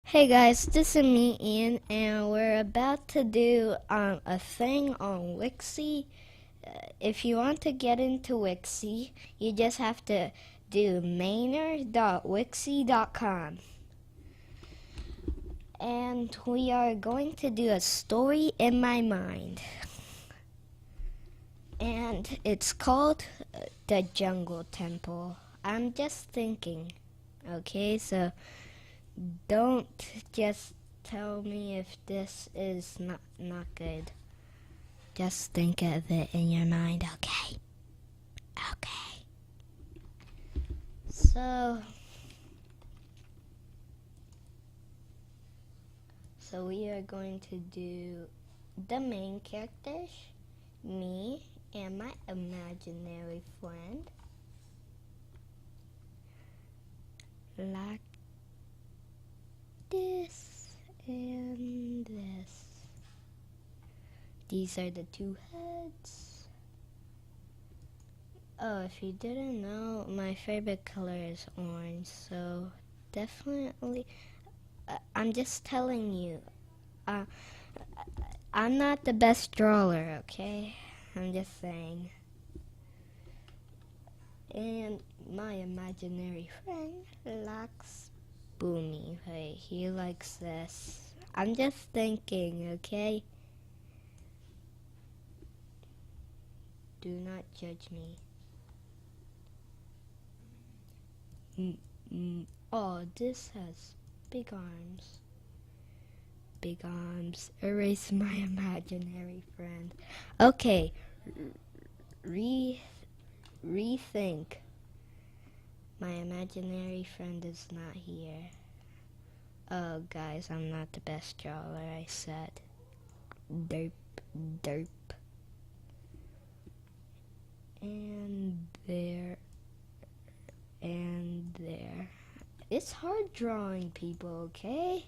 Hey guys, this is me, Ian, and we're about to do a thing on Wixie. If you want to get into Wixie, you just have to do mainer.wixie.com. And we are going to do a story in my mind. And it's called The Jungle Temple. I'm just thinking, okay? So don't just tell me if this is not good. Just think of it in your mind, okay? Okay. So we are going to do the main characters, me and my imaginary friend, like this and this. These are the two heads. Oh, if you didn't know, my favorite color is orange, so definitely, I'm just telling you, I'm not the best drawer, okay? I'm just saying. And my imaginary friend likes Boomy. Hey, he likes this. I'm just thinking, okay? Do not judge me. Oh, this has big arms. Big arms. Erase my imaginary friend. Okay. Rethink. My imaginary friend is not here. Oh, guys, I'm not the best drawer, I said. Derp, derp. And there. And there. It's hard drawing people, okay?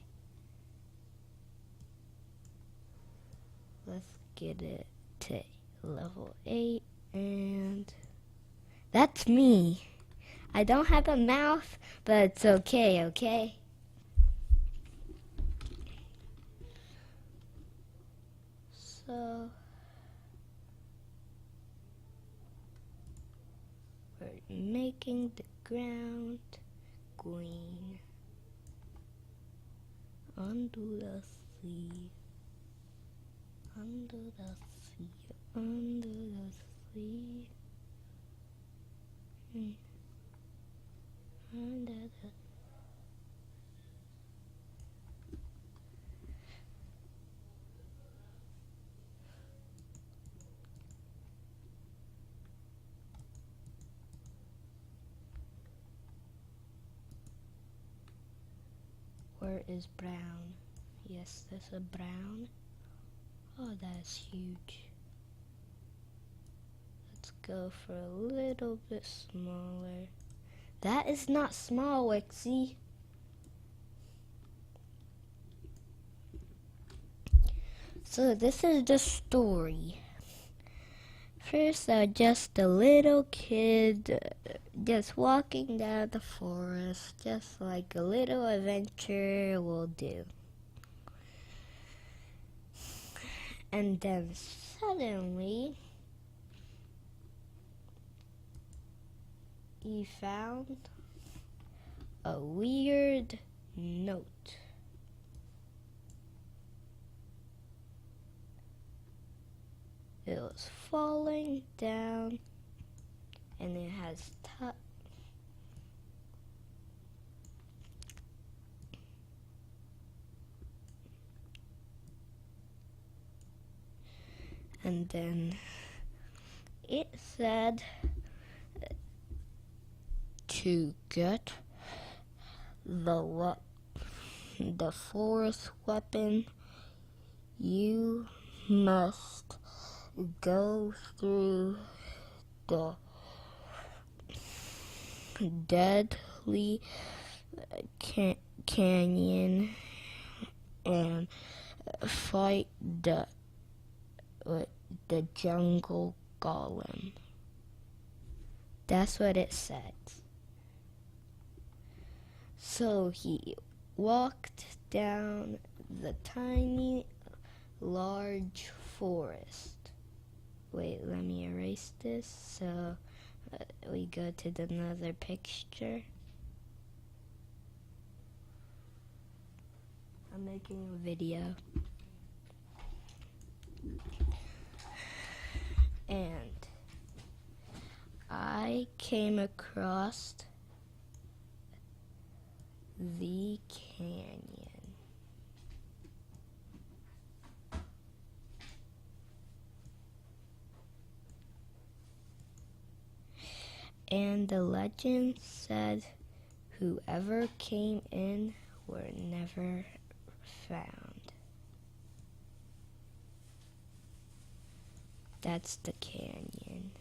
Let's get it to level 8, and that's me. I don't have a mouth, but it's okay, okay? So, we're making the ground green. Under the sea. Under the sea, under the sea, under the... Where is brown? Yes, there's a brown. Oh, that's huge. Let's go for a little bit smaller. That is not small, Wixie. So this is the story. First, just a little kid just walking down the forest, just like a little adventure will do. And then suddenly, he found a weird note. It was falling down, and it has and then it said to get the forest weapon, you must go through the deadly canyon and fight the jungle golem. That's what it said. So he walked down the tiny, large forest. Wait, let me erase this so we go to another picture. I'm making a video. And I came across the canyon. And the legend said whoever came in were never found. That's the canyon.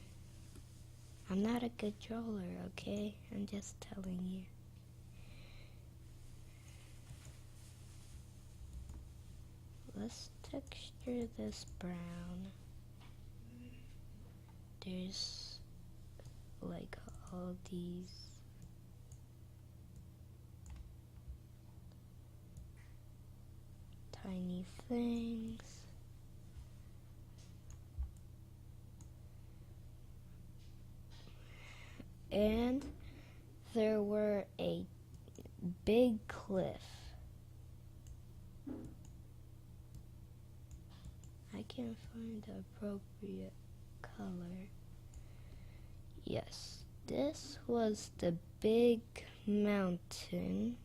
I'm not a good drawer, okay? I'm just telling you. Let's texture this brown. There's like all these tiny things. And there were a big cliff. I can't find the appropriate color. Yes, this was the big mountain.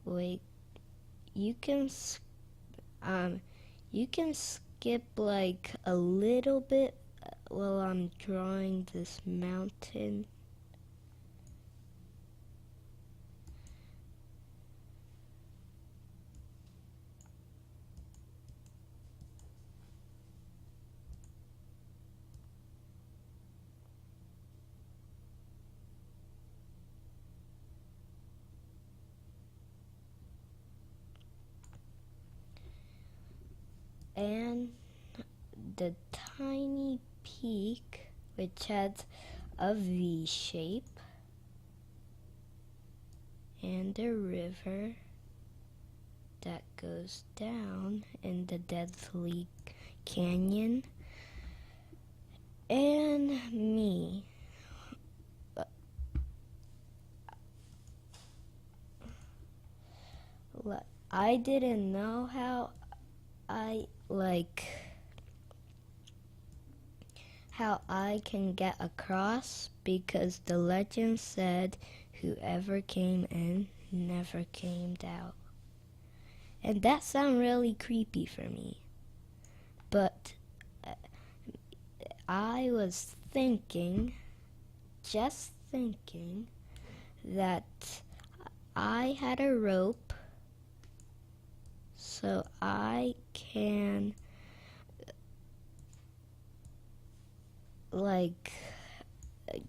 Wait, you can skip like a little bit while I'm drawing this mountain. And the tiny peak, which has a V shape, and a river that goes down in the Deadly Canyon, and me. I didn't know how I can get across because the legend said whoever came in never came out. And that sounded really creepy for me. But I was just thinking that I had a rope so I can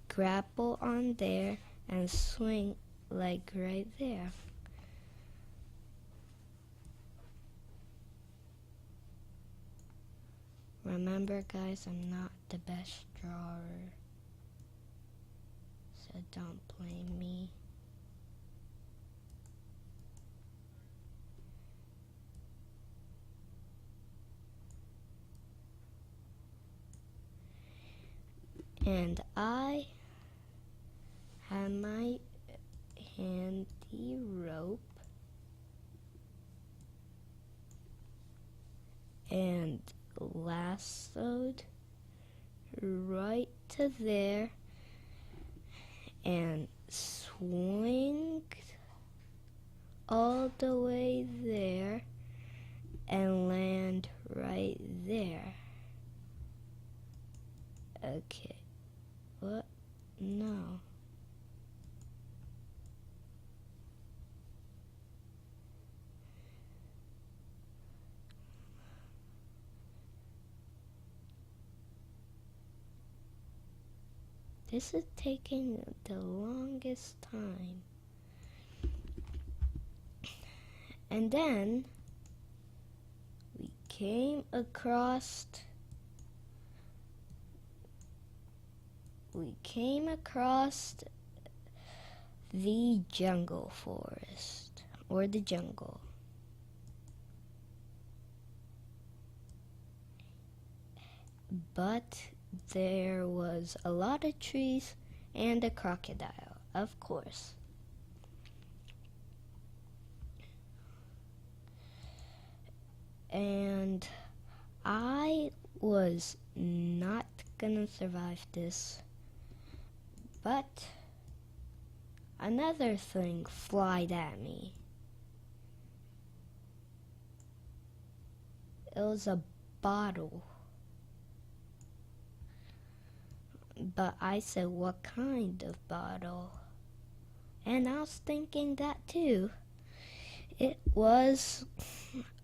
grapple on there and swing like right there. Remember guys, I'm not the best drawer, so don't blame me. And I had my handy rope and lassoed right to there and swinged all the way there and land right there. Okay. What? No. This is taking the longest time. And then we came across the jungle forest, or the jungle. But there was a lot of trees and a crocodile, of course. And I was not gonna survive this. But another thing flied at me. It was a bottle. But I said, what kind of bottle? And I was thinking that too. It was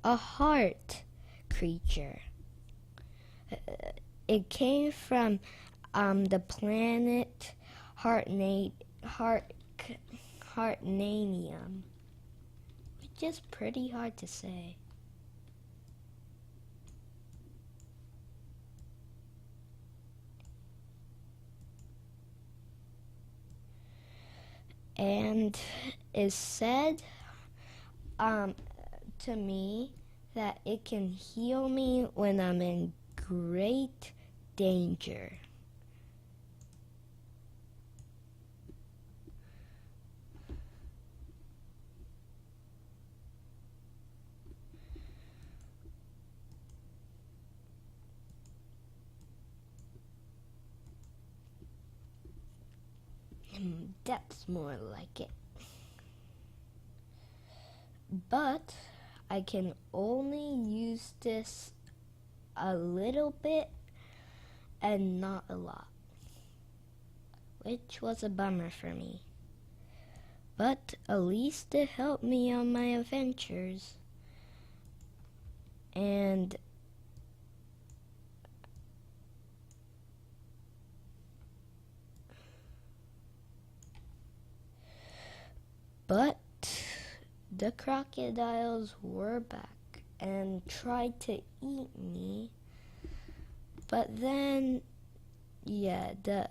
a heart creature. It came from the planet Heartnanium, which is pretty hard to say. And it said to me that it can heal me when I'm in great danger. That's more like it. But I can only use this a little bit and not a lot, which was a bummer for me. But at least it helped me on my adventures. And but the crocodiles were back and tried to eat me. But then, yeah, the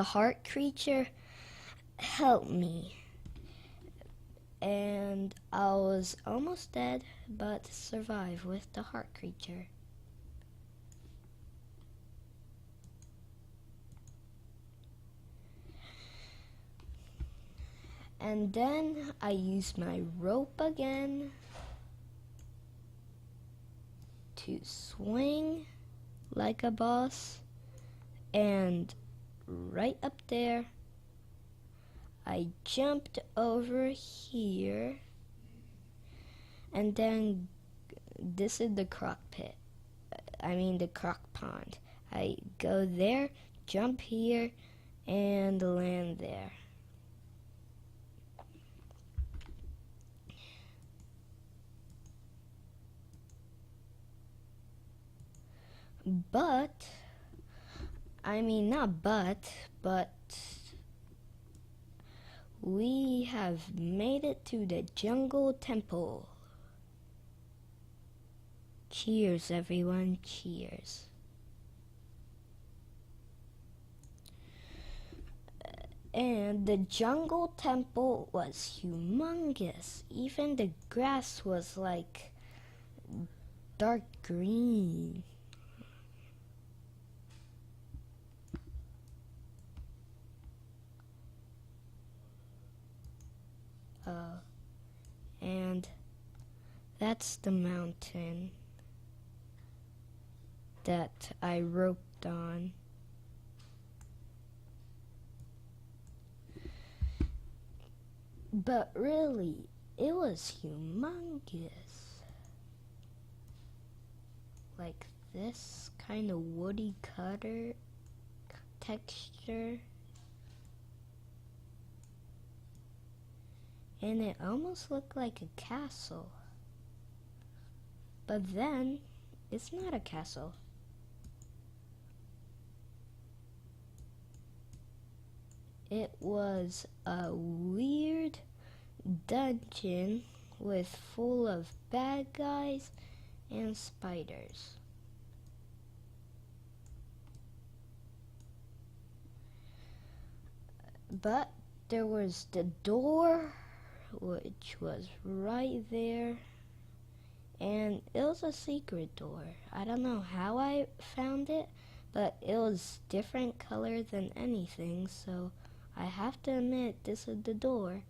heart creature helped me. And I was almost dead, but survived with the heart creature. And then I used my rope again to swing like a boss, and right up there I jumped over here, and then this is the croc pond. I go there, jump here, and land there. But we have made it to the jungle temple. Cheers, everyone, cheers. And the jungle temple was humongous. Even the grass was like dark green. And that's the mountain that I roped on. But really, it was humongous. Like this kind of woody cutter texture. And it almost looked like a castle. But then, it's not a castle. It was a weird dungeon with full of bad guys and spiders. But there was the door, which was right there, and it was a secret door. I don't know how I found it, but it was different color than anything, so I have to admit this is the door.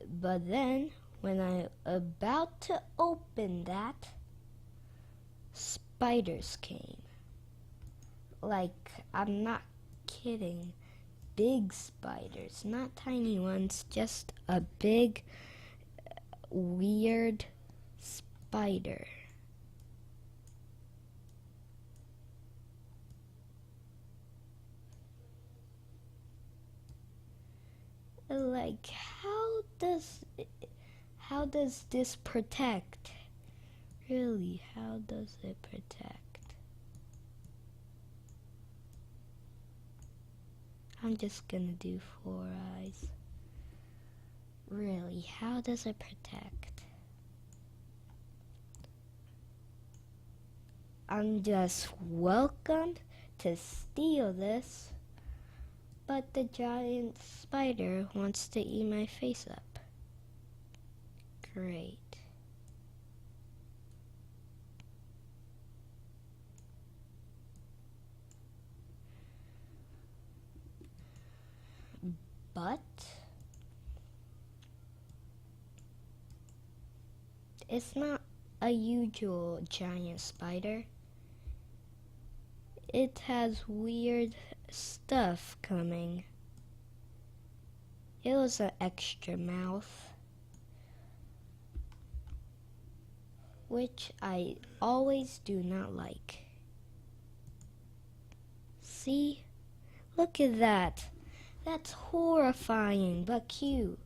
But then, when I'm about to open that, spiders came. Like, I'm not kidding. Big spiders, not tiny ones, just a big, weird spider. Like, how does this protect? Really, how does it protect? I'm just gonna do 4 eyes. Really, how does it protect? I'm just welcomed to steal this, but the giant spider wants to eat my face up. Great. But it's not a usual giant spider. It has weird stuff coming. It was an extra mouth, which I always do not like. See? Look at that. That's horrifying, but cute.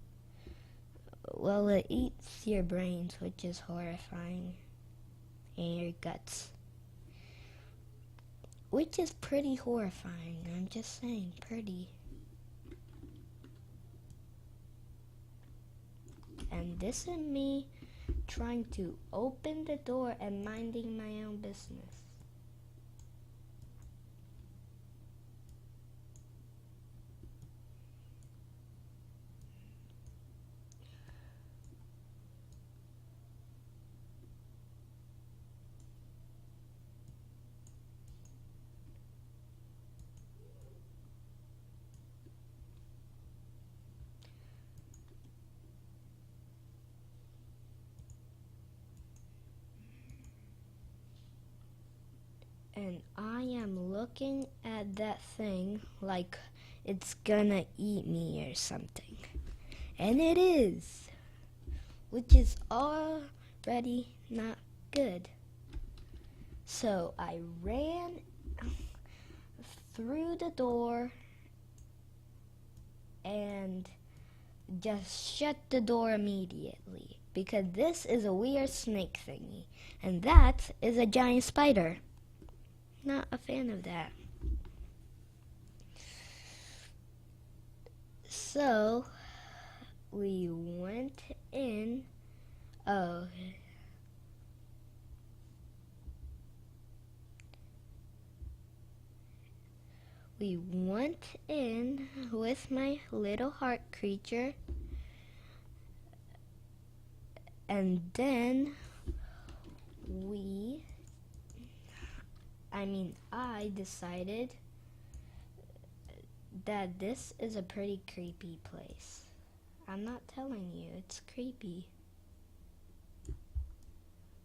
Well, it eats your brains, which is horrifying, and your guts, which is pretty horrifying. I'm just saying, pretty. And this is me trying to open the door and minding my own business. And I am looking at that thing like it's gonna eat me or something. And it is, which is already not good. So I ran through the door and just shut the door immediately, because this is a weird snake thingy, and that is a giant spider. Not a fan of that. So we went in. Oh. We went in with my little heart creature, and then I decided that this is a pretty creepy place. I'm not telling you, it's creepy.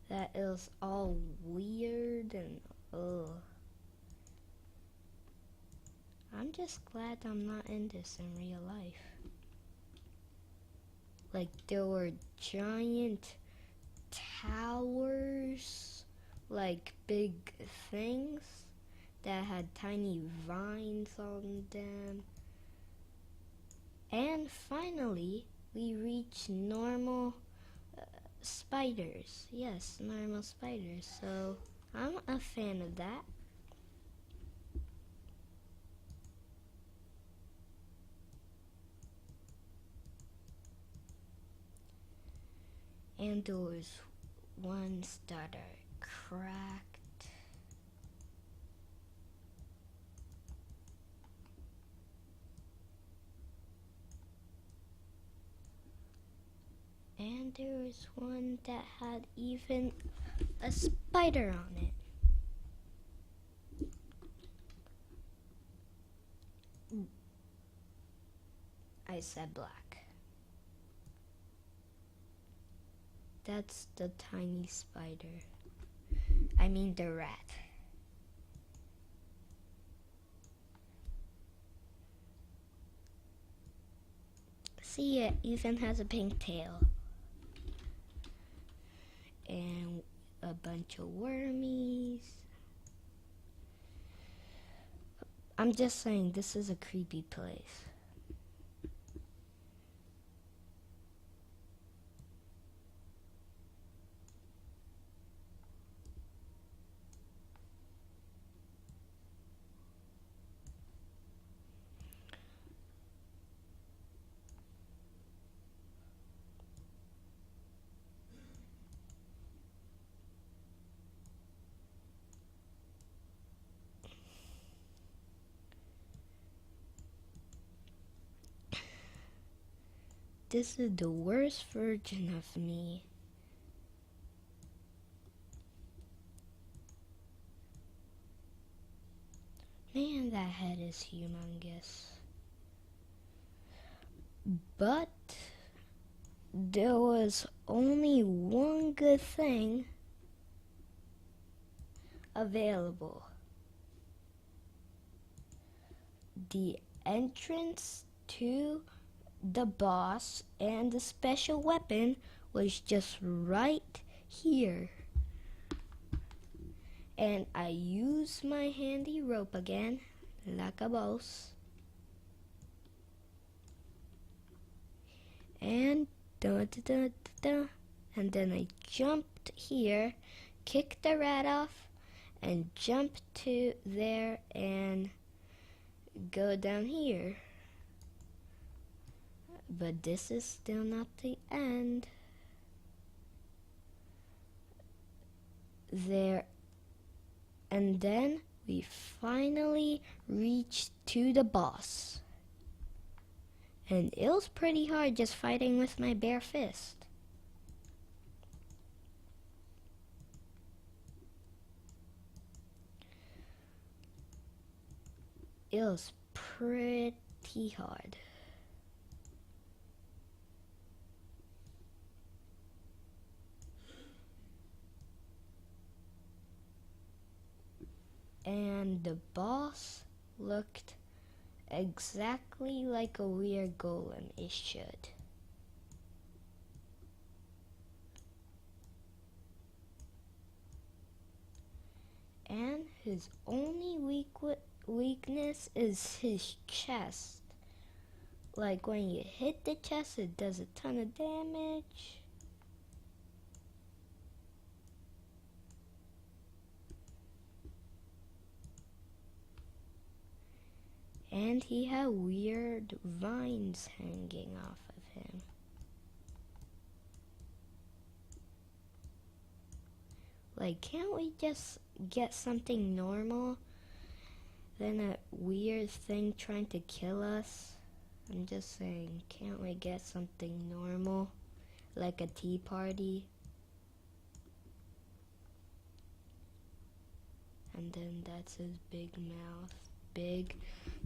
That is all weird and ugh. I'm just glad I'm not in this in real life. Like, there were giant towers, like big things that had tiny vines on them. And finally, we reached normal spiders. Yes, normal spiders. So I'm a fan of that. And there was ones that are cracked. And there was one that had even a spider on it. I said black. That's the tiny spider. I mean the rat. See, it even has a pink tail. And a bunch of wormies. I'm just saying, this is a creepy place. This is the worst version of me. Man, that head is humongous. But there was only one good thing available. The entrance to the boss and the special weapon was just right here. And I used my handy rope again, like a boss. And and then I jumped here, kicked the rat off, and jumped to there and go down here. But this is still not the end. There, and then we finally reached to the boss. And it was pretty hard just fighting with my bare fist. It was pretty hard. And the boss looked exactly like a weird golem it should. And his only weakness is his chest. Like when you hit the chest, it does a ton of damage. And he had weird vines hanging off of him. Like, can't we just get something normal than a weird thing trying to kill us? I'm just saying, can't we get something normal? Like a tea party? And then that's his big mouth. Big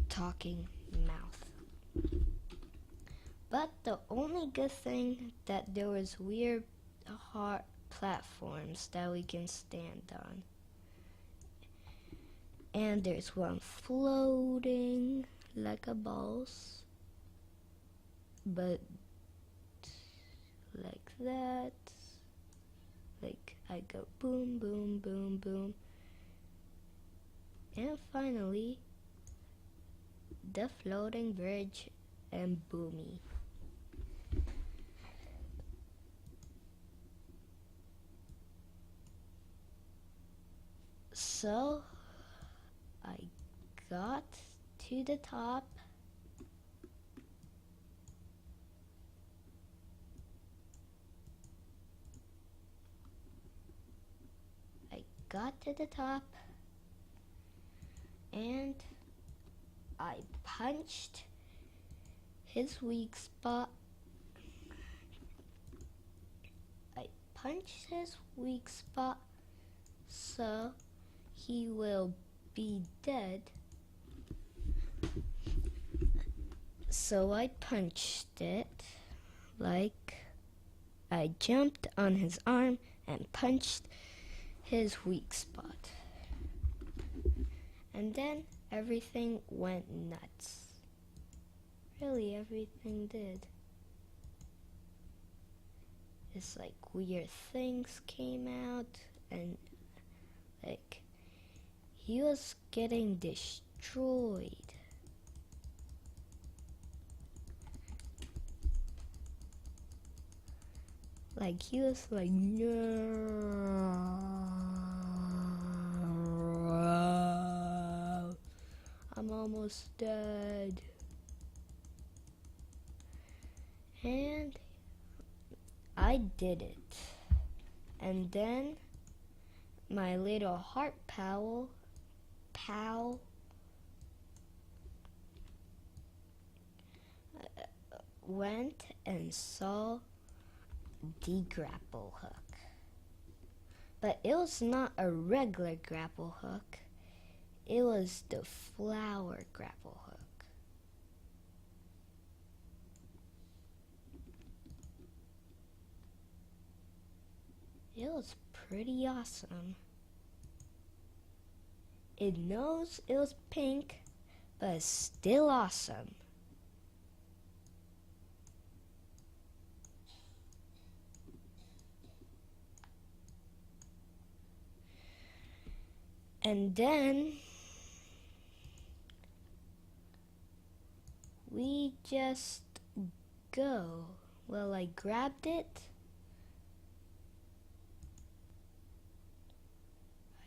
talking mouth. But the only good thing that there was weird hard platforms that we can stand on. And there's one floating like a boss. But like that. Like I go boom, boom, boom, boom. And finally, the floating bridge and boomy. So I got to the top. got to the top and I punched his weak spot. I punched his weak spot so he will be dead. So I punched it, like I jumped on his arm and punched his weak spot. And then everything went nuts. Really, everything did. It's like weird things came out, and like he was getting destroyed. Like he was like, no, I'm almost dead. And I did it. And then my little heart pal went and saw the grapple hook. But it was not a regular grapple hook. It was the flower grapple hook. It was pretty awesome. It knows it was pink, but it's still awesome. And then we just go. Well, I grabbed it.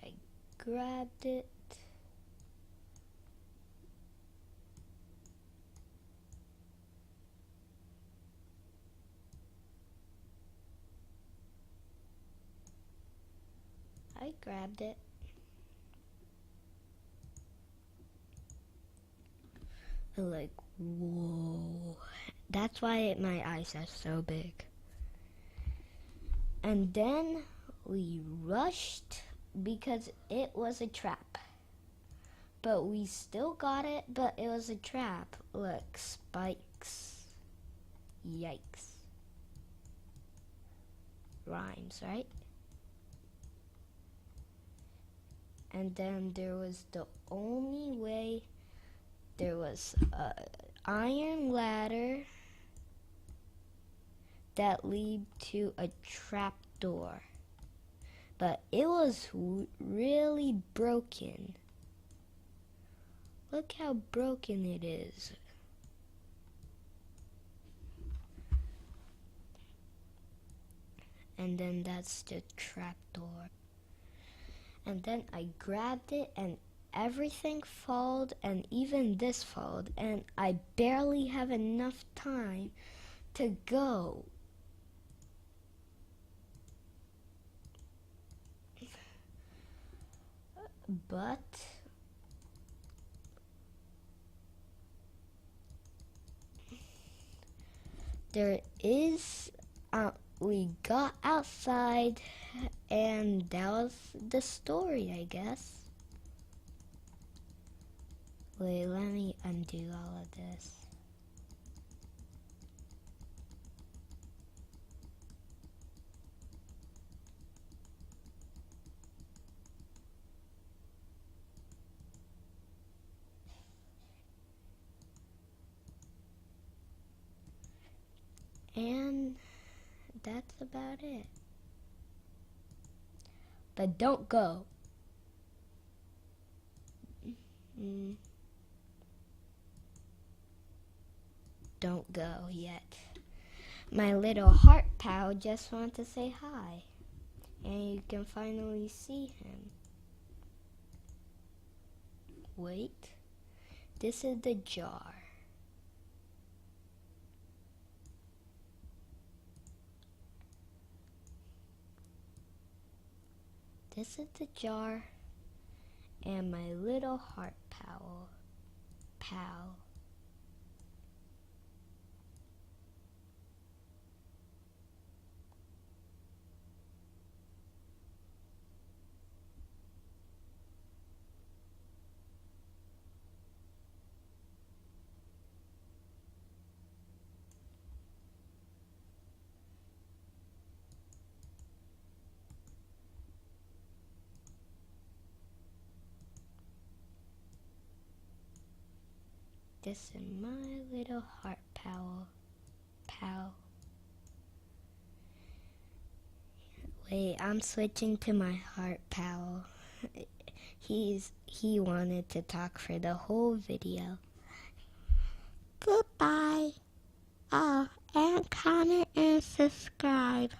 I grabbed it. I grabbed it. Like, whoa. That's why my eyes are so big. And then we rushed because it was a trap. But we still got it, but it was a trap. Look, spikes. Yikes. Rhymes, right? And then there was the only way. There was an iron ladder that lead to a trap door. But it was really broken. Look how broken it is. And then that's the trap door. And then I grabbed it and everything followed, and even this followed, and I barely have enough time to go. But there is, we got outside, and that was the story, I guess. Wait, let me undo all of this. And that's about it. But don't go. Don't go yet. My little heart pal just wants to say hi. And you can finally see him. Wait. This is the jar. This is the jar and my little heart pal. This is my little heart pal. Wait, I'm switching to my heart pal. He wanted to talk for the whole video. Goodbye. Oh, and comment and subscribe.